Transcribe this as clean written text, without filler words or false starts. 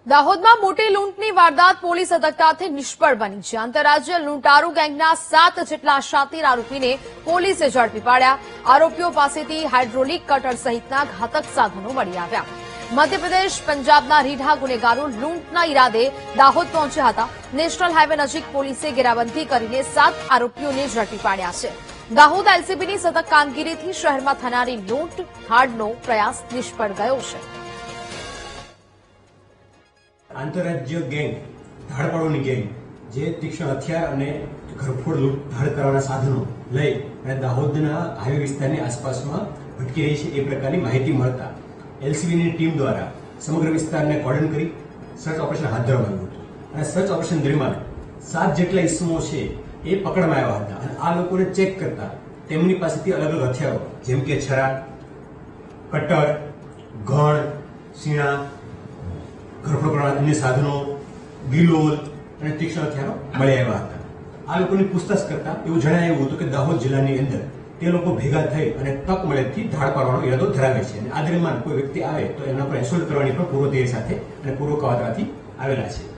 દાહોદમાં મોટી લૂંટની વારદાત પોલીસ સતર્કતાથી નિષ્ફળ બની છે। આંતરરાજ્ય લૂંટારૂ ગેંગના 7 જેટલા શાતીર આરોપીને પોલીસે ઝડપી પાડ્યા। આરોપીઓ પાસેથી હાઇડ્રોલિક કટર સહિતના ઘાતક સાધનો મળી આવ્યા। મધ્યપ્રદેશ પંજાબના રીઢા ગુનેગારો લૂંટના ઈરાદે દાહોદ પહોંચ્યા હતા। નેશનલ હાઇવે નજીક પોલીસે ઘેરાબંધી કરીને 7 આરોપીઓને ઝડપી પાડ્યા છે। દાહોદ એલસીબીની સતત કામગીરીથી શહેરમાં થનારી લૂંટ હાડનો પ્રયાસ નિષ્ફળ ગયો છે। આંતરરાજ્ય ગેંગ ધાડપાડોની ગેંગ જે તીક્ષ્ણ હથિયાર અને ઘરફોડ લૂંટ ધાડ કરવાના સાધનો લઈ અને દાહોદના હાઈવે વિસ્તારની આસપાસમાં ભટકી રહી છે એ પ્રકારની માહિતી મળતા એલસીબીની ટીમ દ્વારા સમગ્ર વિસ્તારને કોર્ડન કરી સર્ચ ઓપરેશન હાથ ધરવામાં આવ્યું હતું અને સર્ચ ઓપરેશન દરમિયાન 7 જેટલા ઇસમો છે એ પકડવામાં આવ્યા હતા અને આ લોકોને ચેક કરતા તેમની પાસેથી અલગ અલગ હથિયારો જેમ કે છરા, કટર, ઘણ, સીણા, ઘરફોડ કરવાના અન્ય સાધનો, ગિલોલ અને તીક્ષ્ણ હથિયારો મળી આવ્યા હતા। આ લોકોની પૂછતાછ કરતા એવું જણાયું હતું કે દાહોદ જિલ્લાની અંદર તે લોકો ભેગા થઈ અને તક મળેથી ધાડ પાડવાનો ઈરાદો ધરાવે છે અને આ દરમિયાન કોઈ વ્યક્તિ આવે તો એમના પર એસોલ્ટ કરવાની પણ પૂર્વ તૈયારી સાથે અને પૂર્વ કવાયતથી આવેલા છે।